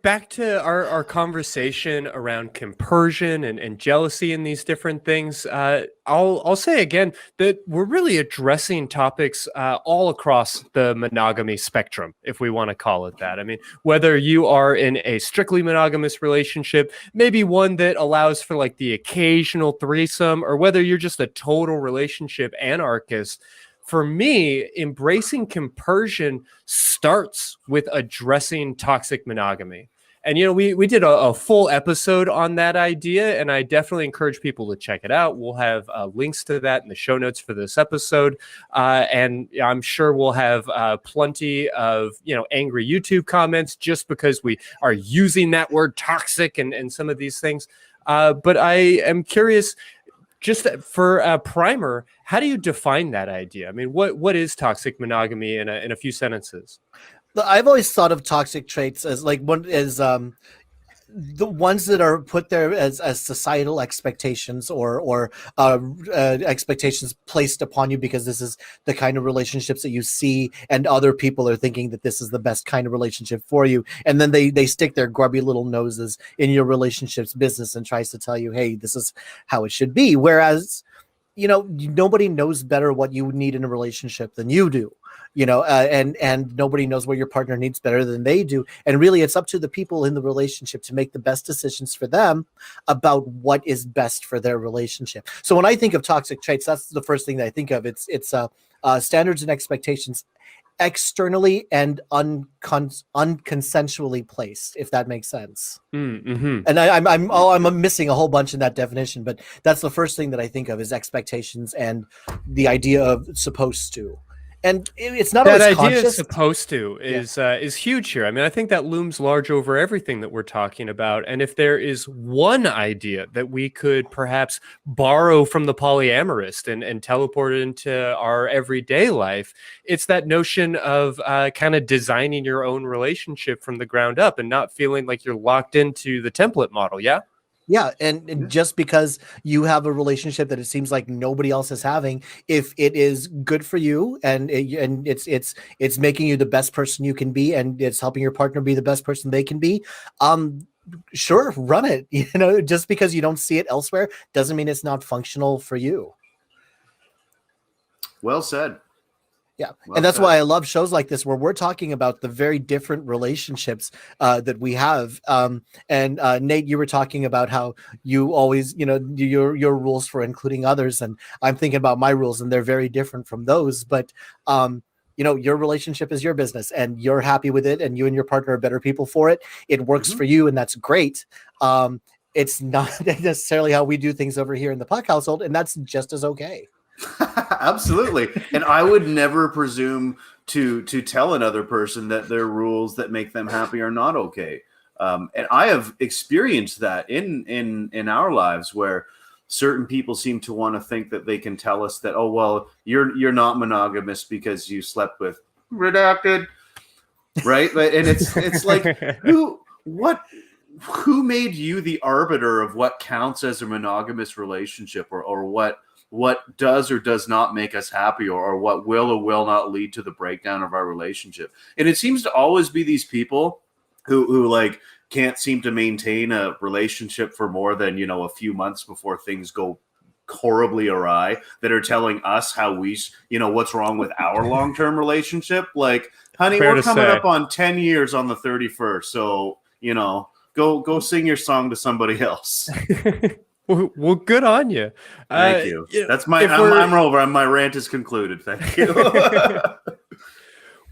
back to our conversation around compersion and jealousy and these different things. I'll say again that we're really addressing topics all across the monogamy spectrum, if we want to call it that. I mean, whether you are in a strictly monogamous relationship, maybe one that allows for like the occasional threesome, or whether you're just a total relationship anarchist. For me, embracing compersion starts with addressing toxic monogamy. And, we did a full episode on that idea, and I definitely encourage people to check it out. We'll have links to that in the show notes for this episode. And I'm sure we'll have plenty of, angry YouTube comments just because we are using that word toxic and some of these things. But I am curious, just for a primer, how do you define that idea? I mean, what is toxic monogamy in a few sentences? I've always thought of toxic traits as like the ones that are put there as societal expectations or expectations placed upon you because this is the kind of relationships that you see and other people are thinking that this is the best kind of relationship for you. And then they stick their grubby little noses in your relationship's business and tries to tell you, hey, this is how it should be. Whereas, nobody knows better what you need in a relationship than you do. And nobody knows what your partner needs better than they do. And really, it's up to the people in the relationship to make the best decisions for them about what is best for their relationship. So when I think of toxic traits, that's the first thing that I think of. It's standards and expectations externally and unconsensually placed, if that makes sense. Mm-hmm. And I'm missing a whole bunch in that definition, but that's the first thing that I think of is expectations and the idea of supposed to. And it's not that always idea conscious. Supposed to is huge here. I mean, I think that looms large over everything that we're talking about. And if there is one idea that we could perhaps borrow from the polyamorist and teleport it into our everyday life, it's that notion of kind of designing your own relationship from the ground up and not feeling like you're locked into the template model. Yeah. Yeah, and just because you have a relationship that it seems like nobody else is having, if it is good for you and it's making you the best person you can be, and it's helping your partner be the best person they can be, sure, run it. Just because you don't see it elsewhere doesn't mean it's not functional for you. Well said. Yeah. Well, and that's why I love shows like this where we're talking about the very different relationships that we have. And Nate, you were talking about how you always, your rules for including others. And I'm thinking about my rules and they're very different from those. But, your relationship is your business and you're happy with it. And you and your partner are better people for it. It works for you. And that's great. It's not necessarily how we do things over here in the Puck household. And that's just as okay. Absolutely. And I would never presume to tell another person that their rules that make them happy are not okay. And I have experienced that in our lives where certain people seem to want to think that they can tell us that, oh, well, you're not monogamous because you slept with redacted. Right. And it's like, who made you the arbiter of what counts as a monogamous relationship or what does or does not make us happy or what will or will not lead to the breakdown of our relationship? And it seems to always be these people who like can't seem to maintain a relationship for more than, a few months before things go horribly awry that are telling us how what's wrong with our long-term relationship. Like, honey, we're coming up on 10 years on the 31st. So, go sing your song to somebody else. Well, good on you. Thank you. That's I'm over. My rant is concluded. Thank you.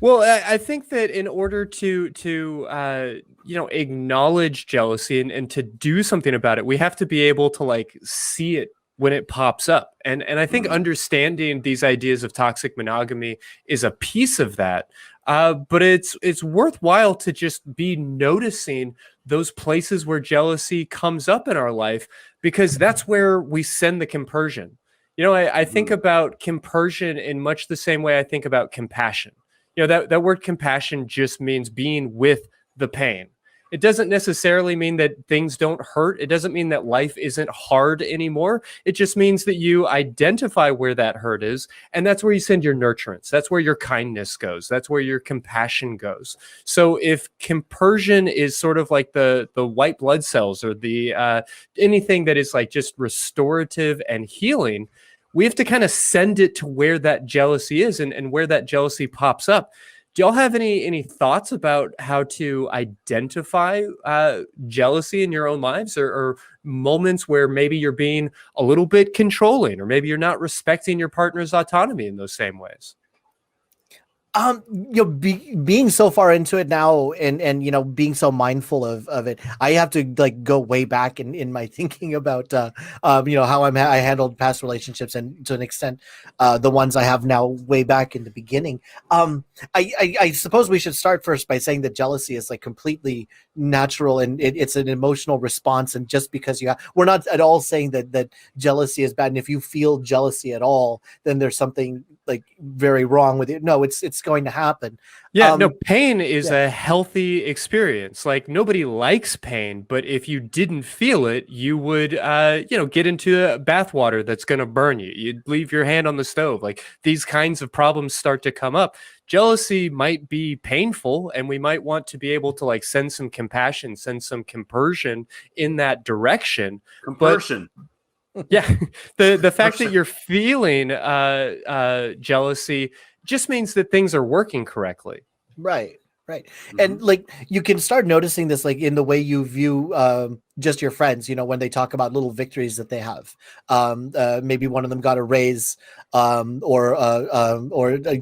Well, I think that in order to acknowledge jealousy and to do something about it, we have to be able to like see it when it pops up. And I think understanding these ideas of toxic monogamy is a piece of that. But it's worthwhile to just be noticing those places where jealousy comes up in our life, because that's where we send the compersion. I think about compersion in much the same way I think about compassion. That word compassion just means being with the pain. It doesn't necessarily mean that things don't hurt. It doesn't mean that life isn't hard anymore. It just means that you identify where that hurt is, and that's where you send your nurturance. That's where your kindness goes. That's where your compassion goes. So if compersion is sort of like the white blood cells, or the anything that is like just restorative and healing, we have to kind of send it to where that jealousy is, and where that jealousy pops up. Do y'all have any thoughts about how to identify jealousy in your own lives, or moments where maybe you're being a little bit controlling, or maybe you're not respecting your partner's autonomy in those same ways? Being so far into it now, and being so mindful of it, I have to like go way back in my thinking about how I handled past relationships, and to an extent the ones I have now way back in the beginning. I suppose we should start first by saying that jealousy is like completely natural, and it's an emotional response. And just because we're not at all saying that jealousy is bad, and if you feel jealousy at all, then there's something like very wrong with it. No, it's going to happen. Yeah, no, pain is a healthy experience. Like, nobody likes pain, but if you didn't feel it, you would, get into bath water that's going to burn you. You'd leave your hand on the stove. Like, these kinds of problems start to come up. Jealousy might be painful, and we might want to be able to like send some compassion, send some compersion in that direction. Compersion. Yeah, the fact that you're feeling jealousy just means that things are working correctly. Right. And like you can start noticing this like in the way you view just your friends, when they talk about little victories that they have. Maybe one of them got a raise, or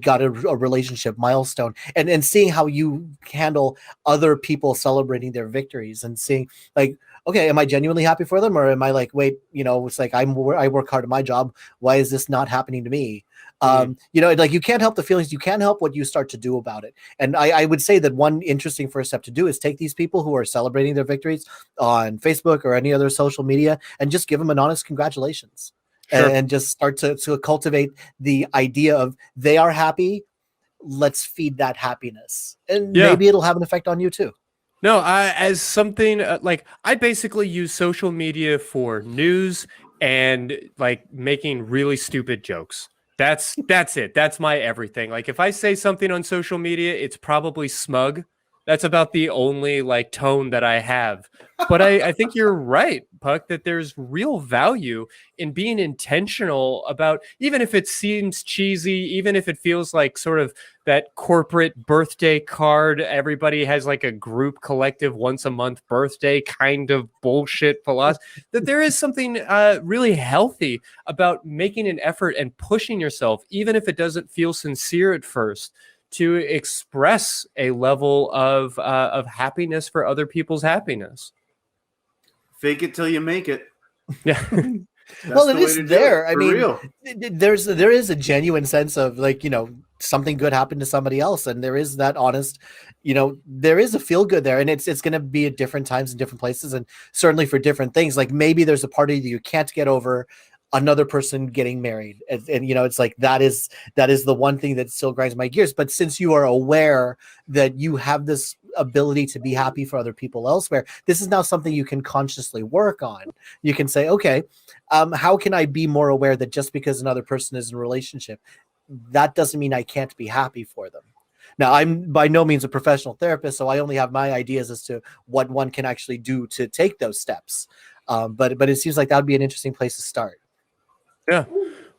got a relationship milestone, and seeing how you handle other people celebrating their victories, and seeing like, okay, am I genuinely happy for them, or am I like, wait, it's like I work hard at my job. Why is this not happening to me? Like you can't help the feelings. You can't help what you start to do about it. And I would say that one interesting first step to do is take these people who are celebrating their victories on Facebook or any other social media, and just give them an honest congratulations. Sure. And just start to cultivate the idea of they are happy. Let's feed that happiness, and maybe it'll have an effect on you too. No, as something like I basically use social media for news and like making really stupid jokes. That's it. That's my everything. Like, if I say something on social media, it's probably smug. That's about the only like tone that I have. But I think you're right, Puck, that there's real value in being intentional about, even if it seems cheesy, even if it feels like sort of that corporate birthday card, everybody has like a group collective once a month birthday kind of bullshit philosophy, that there is something really healthy about making an effort and pushing yourself, even if it doesn't feel sincere at first, to express a level of happiness for other people's happiness. Fake it till you make it. Yeah. Well, it is there. I mean, real. There is a genuine sense of like, something good happened to somebody else, and there is that honest, there is a feel good there, and it's going to be at different times in different places, and certainly for different things. Like maybe there's a party that you can't get over, another person getting married, and it's like that is the one thing that still grinds my gears. But since you are aware that you have this ability to be happy for other people elsewhere, this is now something you can consciously work on. You can say, okay, how can I be more aware that just because another person is in a relationship, that doesn't mean I can't be happy for them. Now, I'm by no means a professional therapist, so I only have my ideas as to what one can actually do to take those steps. But it seems like that would be an interesting place to start. Yeah.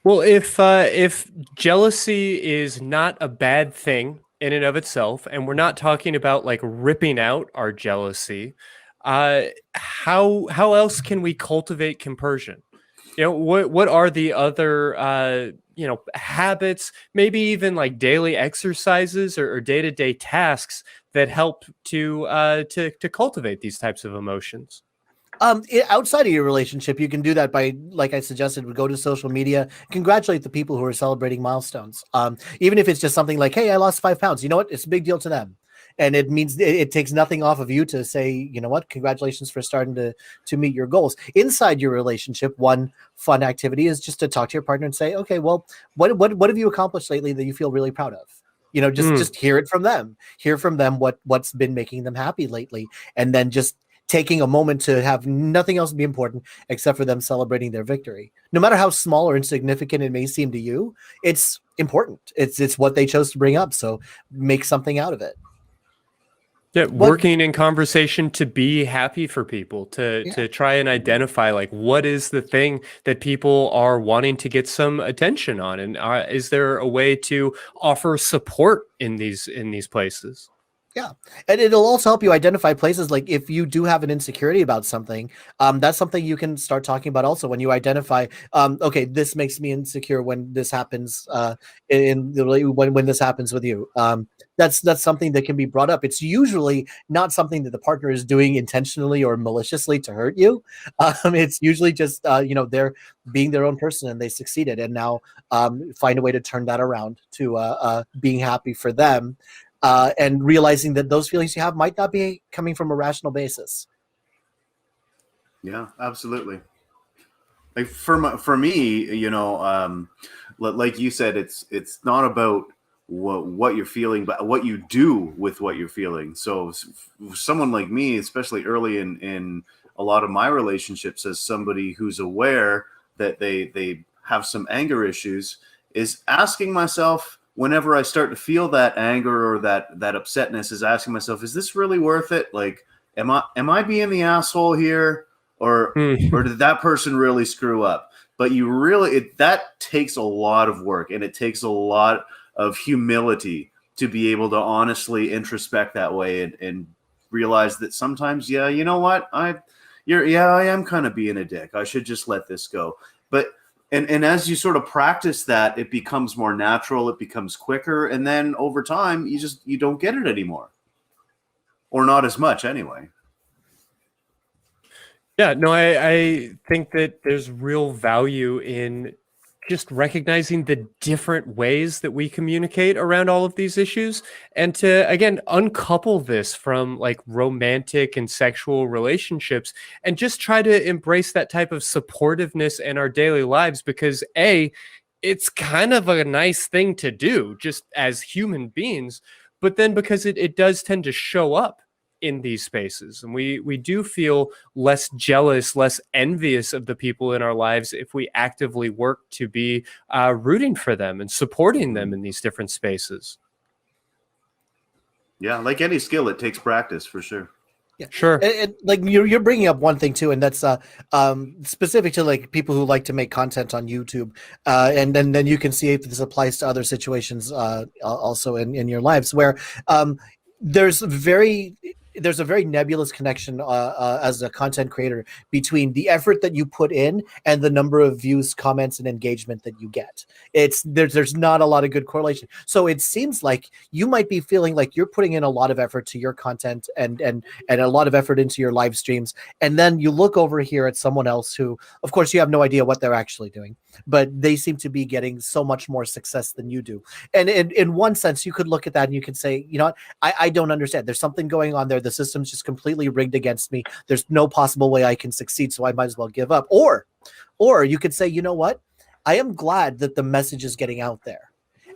Well, if jealousy is not a bad thing in and of itself, and we're not talking about like ripping out our jealousy, how else can we cultivate compersion? What are the other habits, maybe even like daily exercises or day-to-day tasks that help to cultivate these types of emotions? Outside of your relationship, you can do that by, like I suggested, go to social media, congratulate the people who are celebrating milestones. Even if it's just something like, hey, I lost 5 pounds. You know what? It's a big deal to them. And it means it takes nothing off of you to say, you know what, congratulations for starting to meet your goals. Inside your relationship, one fun activity is just to talk to your partner and say, okay, well, what have you accomplished lately that you feel really proud of? You know, just hear it from them. Hear from them what's been making them happy lately, and then just taking a moment to have nothing else be important except for them celebrating their victory. No matter how small or insignificant it may seem to you, it's important. It's what they chose to bring up. So make something out of it. Yeah, working in conversation to be happy for people, to try and identify like what is the thing that people are wanting to get some attention on, and is there a way to offer support in these places? Yeah. And it'll also help you identify places, like if you do have an insecurity about something, that's something you can start talking about also when you identify, okay, this makes me insecure when this happens, when this happens with you. That's something that can be brought up. It's usually not something that the partner is doing intentionally or maliciously to hurt you. It's usually just, they're being their own person and they succeeded. And now find a way to turn that around to being happy for them. And realizing that those feelings you have might not be coming from a rational basis. Yeah, absolutely. Like for me, like you said, it's not about what you're feeling, but what you do with what you're feeling. So someone like me, especially early in a lot of my relationships, as somebody who's aware that they have some anger issues, is asking myself, whenever I start to feel that anger or that upsetness, is asking myself, is this really worth it? Like, am I being the asshole here, or did that person really screw up? But that takes a lot of work, and it takes a lot of humility to be able to honestly introspect that way and realize that sometimes, yeah, you know what, I am kind of being a dick. I should just let this go. But And as you sort of practice that, it becomes more natural, it becomes quicker, and then over time, you don't get it anymore. Or not as much anyway. Yeah, no, I think that there's real value in just recognizing the different ways that we communicate around all of these issues, and to, again, uncouple this from like romantic and sexual relationships and just try to embrace that type of supportiveness in our daily lives, because it's kind of a nice thing to do just as human beings, but then because it does tend to show up in these spaces, and we do feel less jealous, less envious of the people in our lives if we actively work to be rooting for them and supporting them in these different spaces. Yeah, like any skill, it takes practice for sure. Yeah, sure. And like you're bringing up one thing too, and that's specific to like people who like to make content on YouTube, and then you can see if this applies to other situations also in your lives where there's a very nebulous connection as a content creator between the effort that you put in and the number of views, comments, and engagement that you get. There's not a lot of good correlation. So it seems like you might be feeling like you're putting in a lot of effort to your content and a lot of effort into your live streams, and then you look over here at someone else who, of course, you have no idea what they're actually doing, but they seem to be getting so much more success than you do. And in one sense, you could look at that and you could say, you know what, I don't understand. There's something going on there. The system's just completely rigged against me. There's no possible way I can succeed, so I might as well give up. Or you could say, you know what? I am glad that the message is getting out there.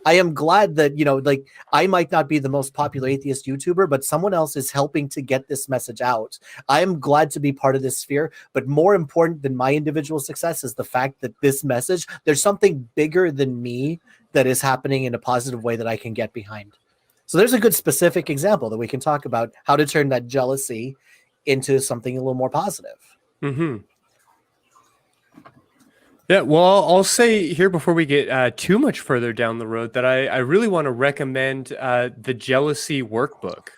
I am glad that, like, I might not be the most popular atheist YouTuber, but someone else is helping to get this message out. I am glad to be part of this sphere, but more important than my individual success is the fact that this message, there's something bigger than me that is happening in a positive way that I can get behind. So there's a good specific example that we can talk about, how to turn that jealousy into something a little more positive. Mm-hmm. Yeah, well, I'll say here before we get too much further down the road that I really want to recommend the Jealousy Workbook,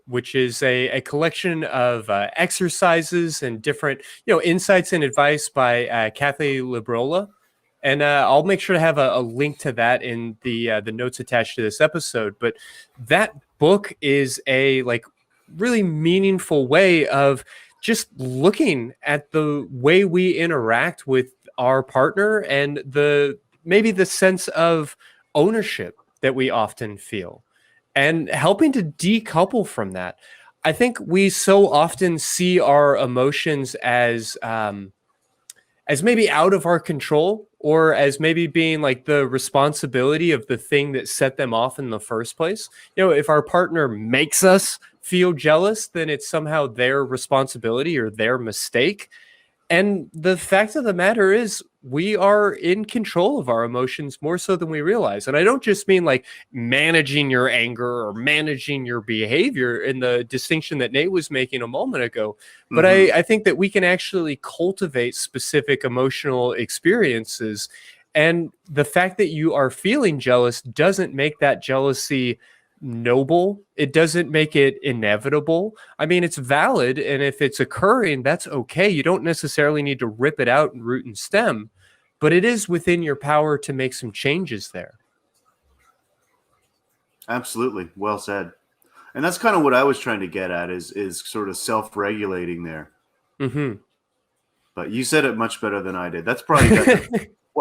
which is a collection of exercises and different insights and advice by Kathy Librola. And I'll make sure to have a link to that in the notes attached to this episode. But that book is a really meaningful way of just looking at the way we interact with our partner and maybe the sense of ownership that we often feel, and helping to decouple from that. I think we so often see our emotions as maybe out of our control, or as maybe being like the responsibility of the thing that set them off in the first place. If our partner makes us feel jealous, then it's somehow their responsibility or their mistake. And the fact of the matter is, we are in control of our emotions more so than we realize. And I don't just mean like managing your anger or managing your behavior in the distinction that Nate was making a moment ago. But I think that we can actually cultivate specific emotional experiences. And the fact that you are feeling jealous doesn't make that jealousy noble. It doesn't make it inevitable. I mean, it's valid, and if it's occurring, that's okay. You don't necessarily need to rip it out and root and stem, but it is within your power to make some changes there. Absolutely. Well said. And that's kind of what I was trying to get at is sort of self-regulating there. Mm-hmm. But you said it much better than I did. That's probably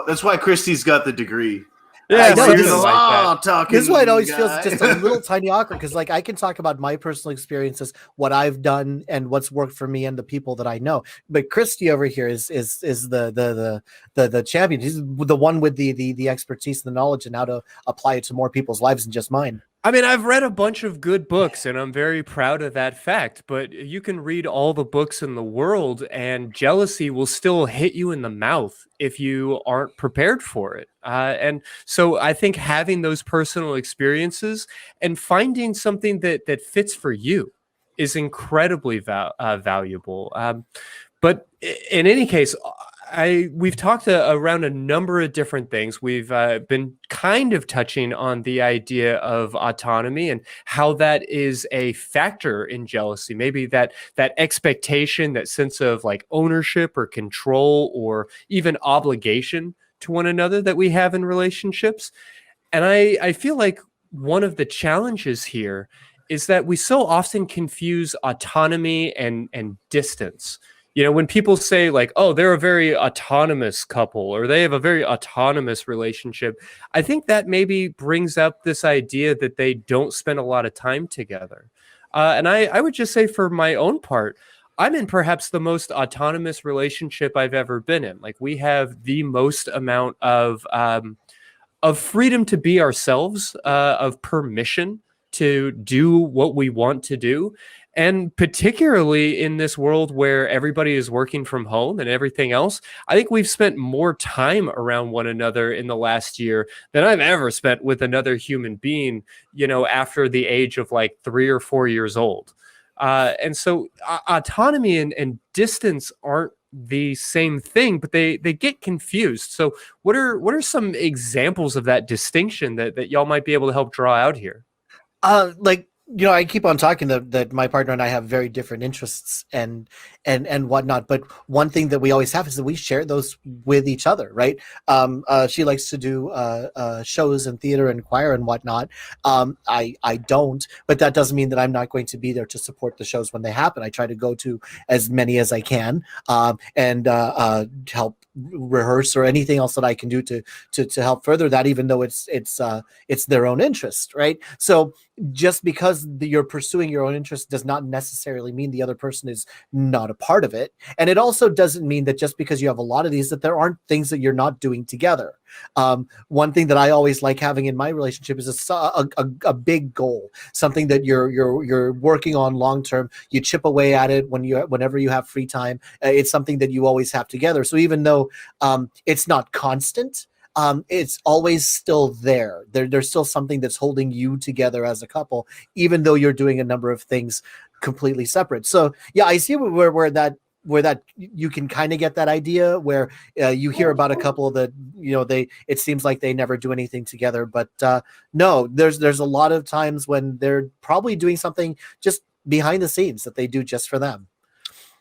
that's why Christy's got the degree. Yeah, I know, something this is- like that. This is why it always feels just a little tiny awkward, because like I can talk about my personal experiences, what I've done, and what's worked for me and the people that I know. But Christy over here is the champion. He's the one with the expertise, the knowledge, and how to apply it to more people's lives than just mine. I mean, I've read a bunch of good books, and I'm very proud of that fact, but you can read all the books in the world, and jealousy will still hit you in the mouth if you aren't prepared for it. And so I think having those personal experiences and finding something that fits for you is incredibly valuable. But in any case, we've talked around a number of different things. We've been kind of touching on the idea of autonomy and how that is a factor in jealousy. Maybe that expectation, that sense of like ownership or control or even obligation to one another that we have in relationships. And I feel like one of the challenges here is that we so often confuse autonomy and distance. When people say like, oh, they're a very autonomous couple or they have a very autonomous relationship, I think that maybe brings up this idea that they don't spend a lot of time together. And I would just say for my own part, I'm in perhaps the most autonomous relationship I've ever been in. Like we have the most amount of freedom to be ourselves, of permission to do what we want to do. And particularly in this world where everybody is working from home and everything else, I think we've spent more time around one another in the last year than I've ever spent with another human being, after the age of like 3 or 4 years old. And so autonomy and distance aren't the same thing, but they get confused. So what are some examples of that distinction that y'all might be able to help draw out here? I keep on talking that my partner and I have very different interests and whatnot. But one thing that we always have is that we share those with each other, right? She likes to do shows and theater and choir and whatnot. I don't, but that doesn't mean that I'm not going to be there to support the shows when they happen. I try to go to as many as I can and help rehearse or anything else that I can do to help further that, even though it's their own interest, right? So just because you're pursuing your own interest does not necessarily mean the other person is not a part of it. And it also doesn't mean that just because you have a lot of these, that there aren't things that you're not doing together. One thing that I always like having in my relationship is a big goal, something that you're working on long term. You chip away at it whenever you have free time. It's something that you always have together. So even though it's not constant, it's always still there. There's still something that's holding you together as a couple, even though you're doing a number of things completely separate. So yeah, I see where that you can kind of get that idea where you hear about a couple that it seems like they never do anything together, but no, there's a lot of times when they're probably doing something just behind the scenes that they do just for them.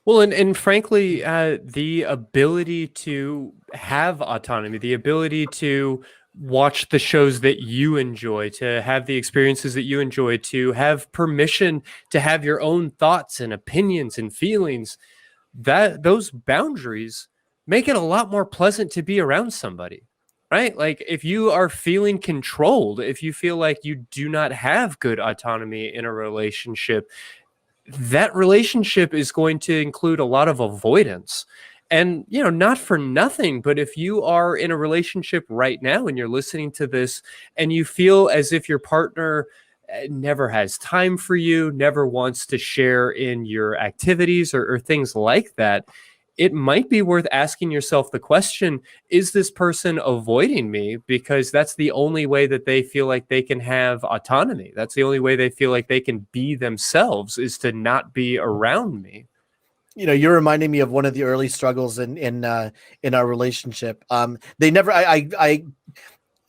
Well, and frankly, the ability to have autonomy, the ability to watch the shows that you enjoy, to have the experiences that you enjoy, to have permission to have your own thoughts and opinions and feelings, that those boundaries make it a lot more pleasant to be around somebody, right? Like if you are feeling controlled, if you feel like you do not have good autonomy in a relationship, that relationship is going to include a lot of avoidance. And, not for nothing, but if you are in a relationship right now and you're listening to this and you feel as if your partner never has time for you, never wants to share in your activities or things like that, it might be worth asking yourself the question, is this person avoiding me because that's the only way that they feel like they can have autonomy? That's the only way they feel like they can be themselves, is to not be around me. You're reminding me of one of the early struggles in our relationship. They never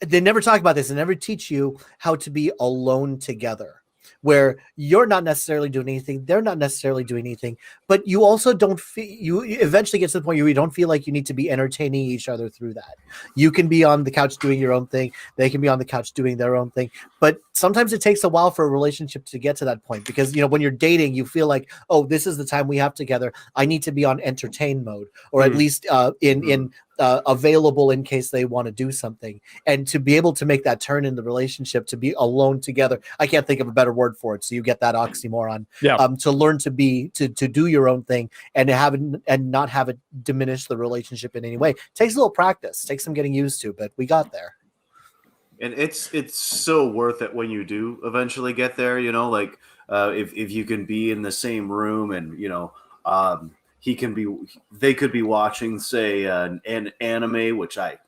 they never talk about this. They never teach you how to be alone together, where you're not necessarily doing anything, they're not necessarily doing anything, but you also don't feel, you eventually get to the point where you don't feel like you need to be entertaining each other through that. You can be on the couch doing your own thing, they can be on the couch doing their own thing, but sometimes it takes a while for a relationship to get to that point, because when you're dating, you feel like, oh, this is the time we have together, I need to be on entertain mode, or at least available in case they want to do something. And to be able to make that turn in the relationship, to be alone together, I can't think of a better word for it, so you get that oxymoron. To learn to do your own thing and not have it diminish the relationship in any way takes a little practice, takes some getting used to, but we got there. And it's so worth it when you do eventually get there, if you can be in the same room and they could be watching, say, an anime, which I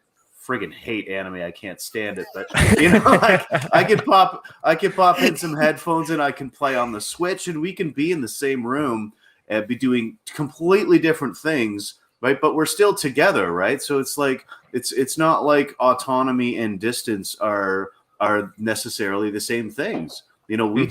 friggin' hate anime. I can't stand it, but I could pop in some headphones and I can play on the Switch, and we can be in the same room and be doing completely different things, right? But we're still together, right? So it's like it's not like autonomy and distance are necessarily the same things. We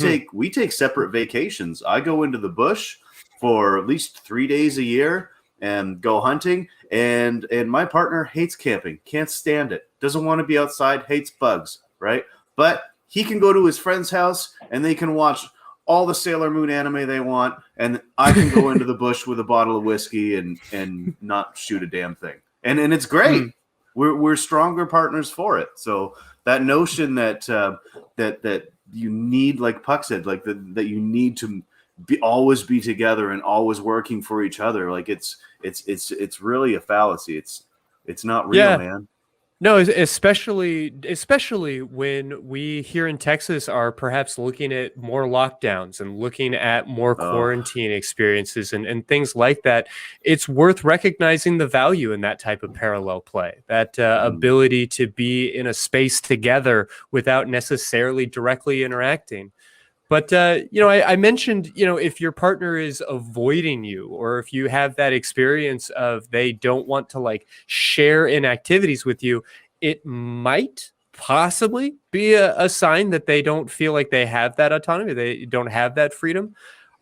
take separate vacations. I go into the bush for at least 3 days a year and go hunting. And my partner hates camping, can't stand it, doesn't want to be outside, hates bugs, right? But he can go to his friend's house and they can watch all the Sailor Moon anime they want, and I can go into the bush with a bottle of whiskey and not shoot a damn thing. And it's great. We're stronger partners for it. So that notion that you need, like Puck said, like that you need to always be together and always working for each other, like it's really a fallacy. It's not real, man. No, especially when we here in Texas are perhaps looking at more lockdowns and looking at more quarantine experiences and things like that. It's worth recognizing the value in that type of parallel play, that ability to be in a space together without necessarily directly interacting. But, I mentioned, if your partner is avoiding you, or if you have that experience of they don't want to share in activities with you, it might possibly be a sign that they don't feel like they have that autonomy. They don't have that freedom.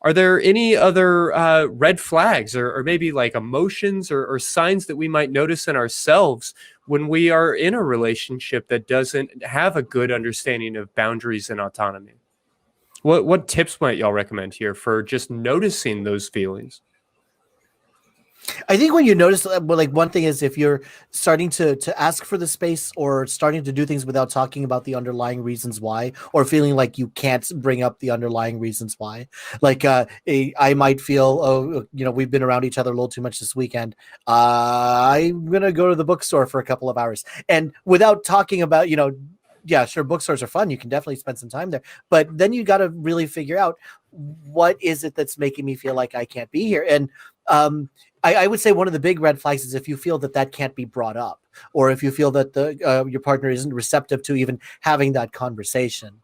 Are there any other red flags or maybe emotions or signs that we might notice in ourselves when we are in a relationship that doesn't have a good understanding of boundaries and autonomy? What tips might y'all recommend here for just noticing those feelings? I think when you notice, one thing is if you're starting to ask for the space or starting to do things without talking about the underlying reasons why, or feeling like you can't bring up the underlying reasons why. I might feel, we've been around each other a little too much this weekend. I'm going to go to the bookstore for a couple of hours. And without talking about, yeah, sure, bookstores are fun. You can definitely spend some time there. But then you got to really figure out, what is it that's making me feel like I can't be here? And I would say one of the big red flags is if you feel that can't be brought up, or if you feel that your partner isn't receptive to even having that conversation.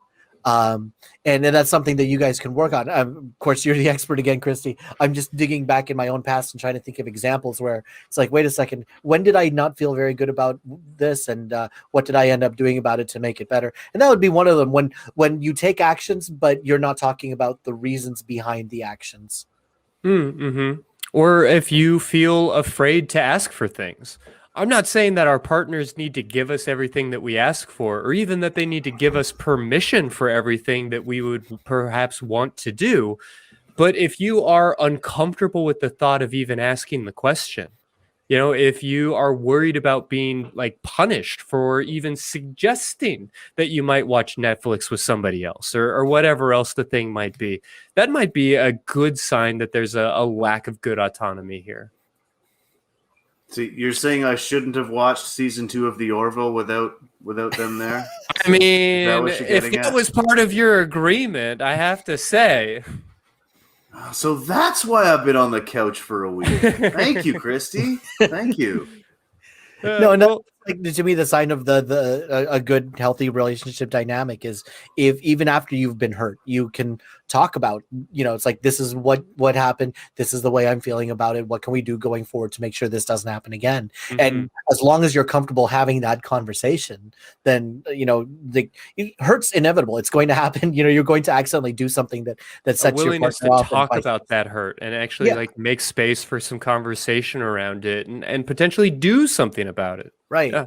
And that's something that you guys can work on. Of course, you're the expert again, Christy. I'm just digging back in my own past and trying to think of examples where it's like, wait a second, when did I not feel very good about this? And what did I end up doing about it to make it better? And that would be one of them, when you take actions, but you're not talking about the reasons behind the actions. Mm-hmm. Or if you feel afraid to ask for things. I'm not saying that our partners need to give us everything that we ask for, or even that they need to give us permission for everything that we would perhaps want to do. But if you are uncomfortable with the thought of even asking the question, if you are worried about being punished for even suggesting that you might watch Netflix with somebody else or whatever else the thing might be, that might be a good sign that there's a lack of good autonomy here. So you're saying I shouldn't have watched season 2 of The Orville without them there? I mean, Is that what you're if getting that at? was part of your agreement, I have to say. So that's why I've been on the couch for a week. Thank you, Christy. Thank you. No, Well, like to me, the sign of a good, healthy relationship dynamic is if even after you've been hurt, you can talk about, it's like, this is what happened. This is the way I'm feeling about it. What can we do going forward to make sure this doesn't happen again? And as long as you're comfortable having that conversation, then, it hurt's inevitable. It's going to happen. You're going to accidentally do something that a sets your willingness to partner off. talk about that hurt and actually like make space for some conversation around it and potentially do something about it. Right. Yeah.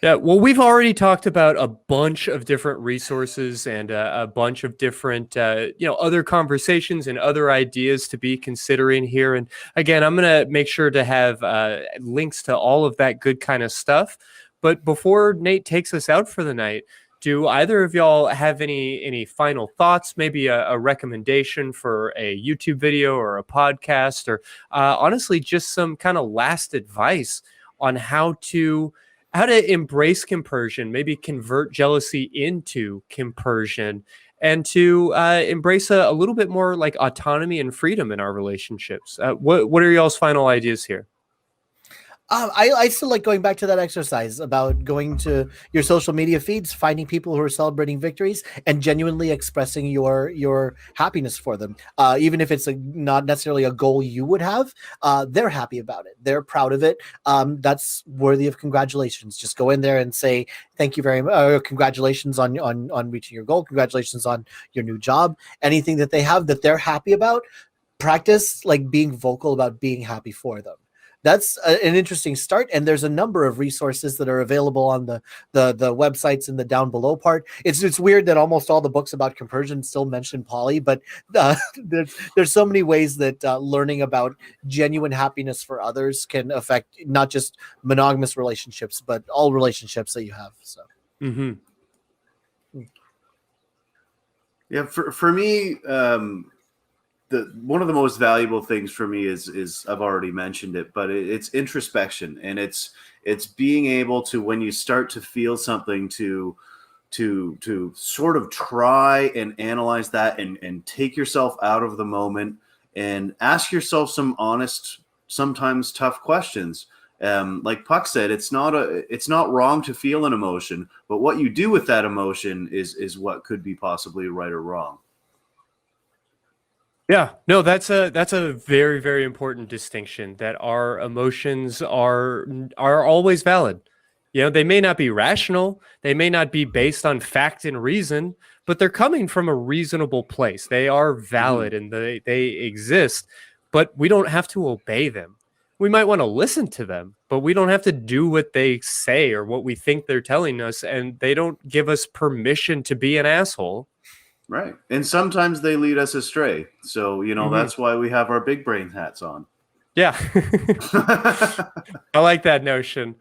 Yeah, well, we've already talked about a bunch of different resources and a bunch of different, other conversations and other ideas to be considering here. And again, I'm going to make sure to have links to all of that good kind of stuff. But before Nate takes us out for the night, do either of y'all have any final thoughts, maybe a recommendation for a YouTube video or a podcast, or honestly, just some kind of last advice on how to embrace compersion, maybe convert jealousy into compersion, and to embrace a little bit more like autonomy and freedom in our relationships? What are y'all's final ideas here? I still like going back to that exercise about going to your social media feeds, finding people who are celebrating victories, and genuinely expressing your happiness for them. Even if it's not necessarily a goal you would have, they're happy about it. They're proud of it. That's worthy of congratulations. Just go in there and say thank you very much. Congratulations on reaching your goal. Congratulations on your new job. Anything that they have that they're happy about, practice like being vocal about being happy for them. That's an interesting start, and there's a number of resources that are available on the websites in the down below part. It's weird that almost all the books about compersion still mention poly, but there's so many ways that learning about genuine happiness for others can affect not just monogamous relationships, but all relationships that you have. So. Yeah, for me, one of the most valuable things for me is I've already mentioned it, but it's introspection, and it's being able to, when you start to feel something, to sort of try and analyze that and take yourself out of the moment and ask yourself some honest, sometimes tough questions. Like Puck said, it's not wrong to feel an emotion, but what you do with that emotion is what could be possibly right or wrong. Yeah, no, that's a very, very important distinction, that our emotions are always valid. They may not be rational, they may not be based on fact and reason, but they're coming from a reasonable place. They are valid and they exist, but we don't have to obey them. We might want to listen to them, but we don't have to do what they say or what we think they're telling us, and they don't give us permission to be an asshole. Right. And sometimes they lead us astray. So, that's why we have our big brain hats on. Yeah. I like that notion.